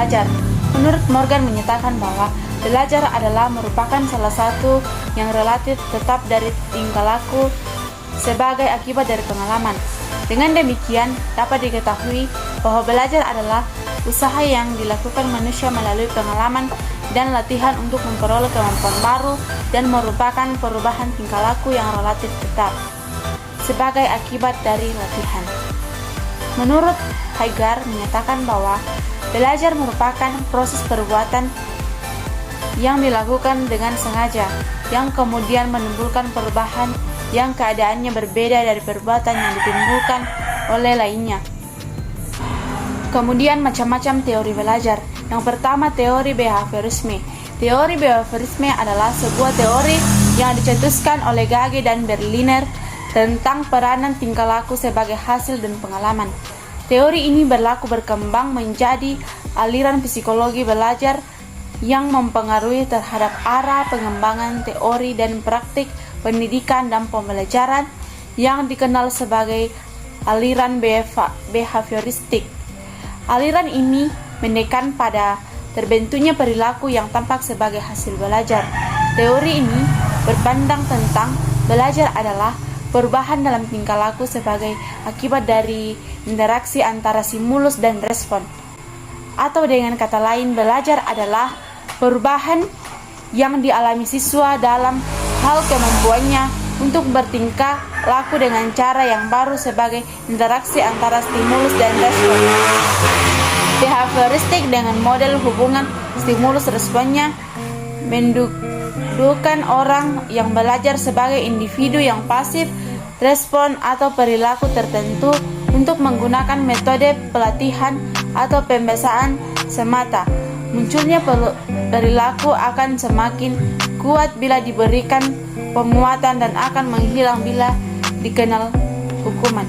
belajar. Menurut Morgan menyatakan bahwa belajar adalah merupakan salah satu yang relatif tetap dari tingkah laku sebagai akibat dari pengalaman. Dengan demikian, dapat diketahui bahwa belajar adalah usaha yang dilakukan manusia melalui pengalaman dan latihan untuk memperoleh kemampuan baru dan merupakan perubahan tingkah laku yang relatif tetap sebagai akibat dari latihan. Menurut Hagar menyatakan bahwa belajar merupakan proses perbuatan yang dilakukan dengan sengaja, yang kemudian menimbulkan perubahan yang keadaannya berbeda dari perbuatan yang ditimbulkan oleh lainnya. Kemudian macam-macam teori belajar. Yang pertama, teori behaviorisme. Teori behaviorisme adalah sebuah teori yang dicetuskan oleh Gage dan Berliner tentang peranan tingkah laku sebagai hasil dan pengalaman. Teori ini berkembang menjadi aliran psikologi belajar yang mempengaruhi terhadap arah pengembangan teori dan praktik pendidikan dan pembelajaran yang dikenal sebagai aliran behavioristik. Aliran ini menekan pada terbentuknya perilaku yang tampak sebagai hasil belajar. Teori ini berpandang tentang belajar adalah perubahan dalam tingkah laku sebagai akibat dari interaksi antara stimulus dan respon. Atau dengan kata lain, belajar adalah perubahan yang dialami siswa dalam hal kemampuannya untuk bertingkah laku dengan cara yang baru sebagai interaksi antara stimulus dan respon. Behavioristik dengan model hubungan stimulus-responnya mendudukan orang yang belajar sebagai individu yang pasif respon atau perilaku tertentu untuk menggunakan metode pelatihan atau pembiasaan semata. Munculnya perilaku akan semakin kuat bila diberikan penguatan dan akan menghilang bila dikenal hukuman.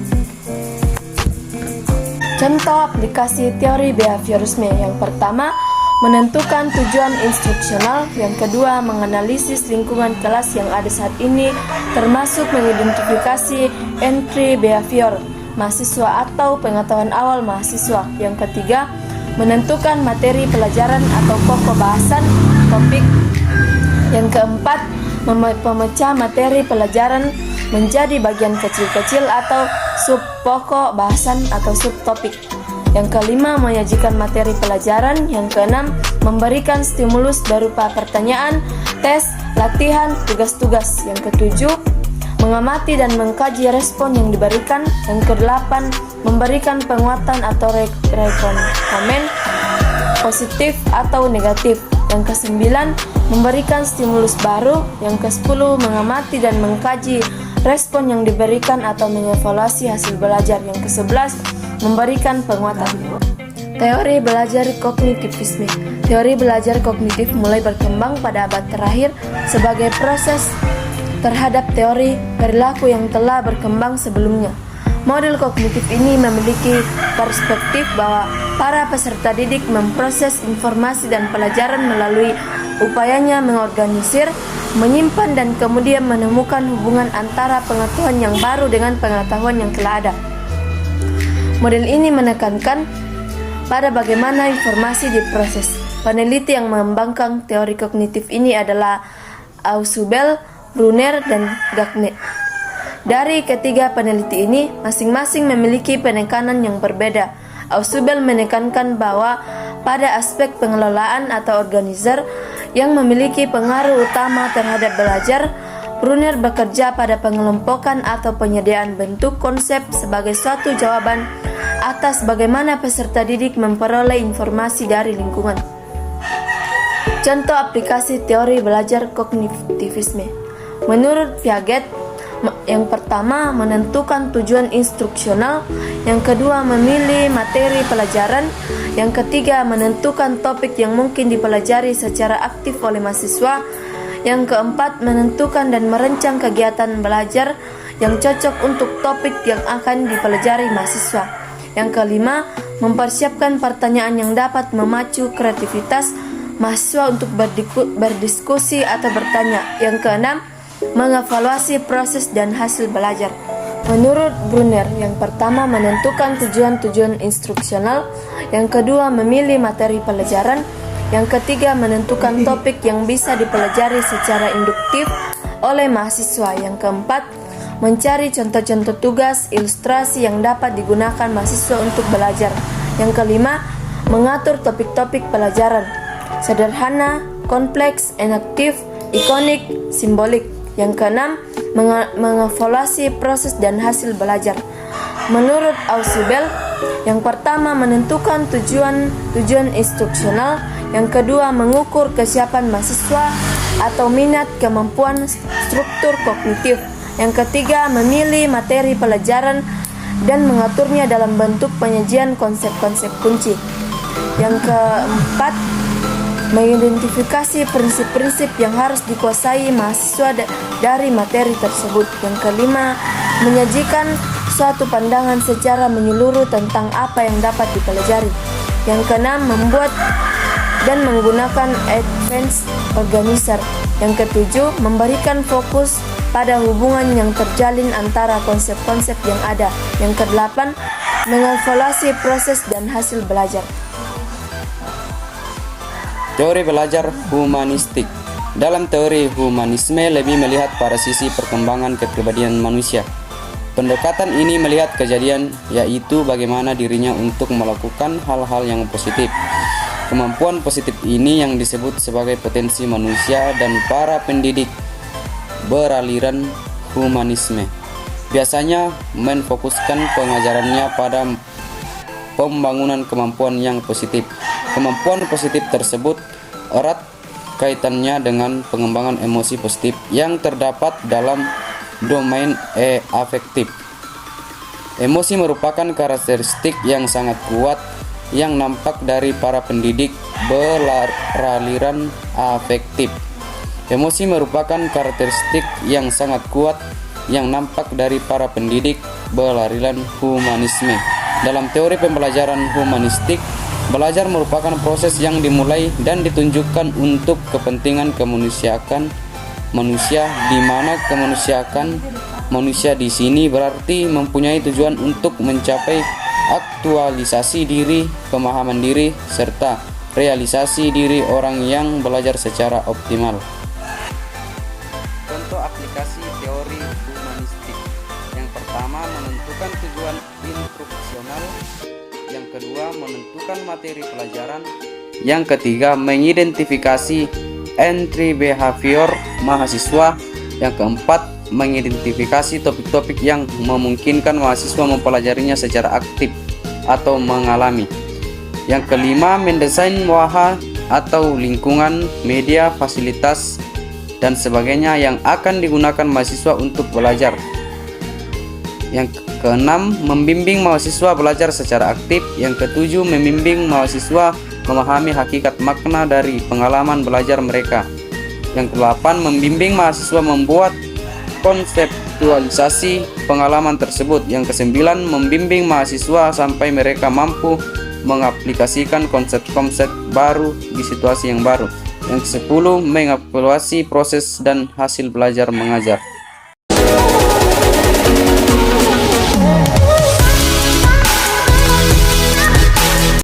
Contoh aplikasi teori behaviorisme. Yang pertama, menentukan tujuan instruksional. Yang kedua, menganalisis lingkungan kelas yang ada saat ini, termasuk mengidentifikasi entry behavior mahasiswa atau pengetahuan awal mahasiswa. Yang ketiga, menentukan materi pelajaran atau pokok bahasan topik. Yang keempat, memecah materi pelajaran menjadi bagian kecil-kecil atau sub pokok bahasan atau subtopik. Yang kelima, menyajikan materi pelajaran. Yang keenam, memberikan stimulus berupa pertanyaan, tes, latihan, tugas-tugas. Yang ketujuh, mengamati dan mengkaji respon yang diberikan. Yang kedelapan, memberikan penguatan atau rekomen positif atau negatif. Yang kesembilan, memberikan stimulus baru. Yang kesepuluh, mengamati dan mengkaji respon yang diberikan atau mengevaluasi hasil belajar. Yang kesebelas, memberikan penguatan. Teori belajar kognitivisme. Teori belajar kognitif mulai berkembang pada abad terakhir sebagai proses terhadap teori perilaku yang telah berkembang sebelumnya. Model kognitif ini memiliki perspektif bahwa para peserta didik memproses informasi dan pelajaran melalui upayanya mengorganisir, menyimpan dan kemudian menemukan hubungan antara pengetahuan yang baru dengan pengetahuan yang telah ada. Model ini menekankan pada bagaimana informasi diproses. Peneliti yang mengembangkan teori kognitif ini adalah Ausubel, Brunner, dan Gagne. Dari ketiga peneliti ini, masing-masing memiliki penekanan yang berbeda. Ausubel menekankan bahwa pada aspek pengelolaan atau organizer yang memiliki pengaruh utama terhadap belajar, Brunner bekerja pada pengelompokan atau penyediaan bentuk konsep sebagai suatu jawaban atas bagaimana peserta didik memperoleh informasi dari lingkungan. Contoh aplikasi teori belajar kognitivisme. Menurut Piaget, yang pertama, menentukan tujuan instruksional. Yang kedua, memilih materi pelajaran. Yang ketiga, menentukan topik yang mungkin dipelajari secara aktif oleh mahasiswa. Yang keempat, menentukan dan merancang kegiatan belajar yang cocok untuk topik yang akan dipelajari mahasiswa. Yang kelima, mempersiapkan pertanyaan yang dapat memacu kreativitas mahasiswa untuk berdiskusi atau bertanya. Yang keenam, mengevaluasi proses dan hasil belajar. Menurut Brunner, yang pertama menentukan tujuan-tujuan instruksional, yang kedua memilih materi pelajaran, yang ketiga menentukan topik yang bisa dipelajari secara induktif oleh mahasiswa, yang keempat mencari contoh-contoh tugas ilustrasi yang dapat digunakan mahasiswa untuk belajar, yang kelima mengatur topik-topik pelajaran, sederhana, kompleks, induktif, ikonik, simbolik. Yang keenam, mengevaluasi proses dan hasil belajar. Menurut Ausubel, yang pertama menentukan tujuan instruksional, yang kedua mengukur kesiapan mahasiswa atau minat, kemampuan, struktur kognitif. Yang ketiga memilih materi pelajaran dan mengaturnya dalam bentuk penyajian konsep-konsep kunci. Yang keempat, mengidentifikasi prinsip-prinsip yang harus dikuasai mahasiswa dari materi tersebut. Yang kelima, menyajikan suatu pandangan secara menyeluruh tentang apa yang dapat dipelajari. Yang keenam, membuat dan menggunakan advanced organizer. Yang ketujuh, memberikan fokus pada hubungan yang terjalin antara konsep-konsep yang ada. Yang kedelapan, mengevaluasi proses dan hasil belajar. Teori belajar humanistik. Dalam teori humanisme lebih melihat pada sisi perkembangan kepribadian manusia. Pendekatan ini melihat kejadian, yaitu bagaimana dirinya untuk melakukan hal-hal yang positif. Kemampuan positif ini yang disebut sebagai potensi manusia, dan para pendidik beraliran humanisme biasanya memfokuskan pengajarannya pada pembangunan kemampuan yang positif. Kemampuan positif tersebut erat kaitannya dengan pengembangan emosi positif yang terdapat dalam domain afektif. Emosi merupakan karakteristik yang sangat kuat yang nampak dari para pendidik beraliran afektif. Emosi merupakan karakteristik yang sangat kuat yang nampak dari para pendidik beraliran humanisme. Dalam teori pembelajaran humanistik, belajar merupakan proses yang dimulai dan ditunjukkan untuk kepentingan kemanusiaan manusia, di mana kemanusiaan manusia di sini berarti mempunyai tujuan untuk mencapai aktualisasi diri, pemahaman diri, serta realisasi diri orang yang belajar secara optimal. Contoh aplikasi teori humanistik. Yang pertama, menentukan tujuan instruksional. Yang kedua, menentukan materi pelajaran. Yang ketiga, mengidentifikasi entry behavior mahasiswa. Yang keempat, mengidentifikasi topik-topik yang memungkinkan mahasiswa mempelajarinya secara aktif atau mengalami. Yang kelima, mendesain wahana atau lingkungan, media, fasilitas, dan sebagainya yang akan digunakan mahasiswa untuk belajar. Yang keenam, membimbing mahasiswa belajar secara aktif. Yang ketujuh, membimbing mahasiswa memahami hakikat makna dari pengalaman belajar mereka. Yang kedelapan, membimbing mahasiswa membuat konseptualisasi pengalaman tersebut. Yang kesembilan, membimbing mahasiswa sampai mereka mampu mengaplikasikan konsep-konsep baru di situasi yang baru. Yang ke-10, mengevaluasi proses dan hasil belajar mengajar.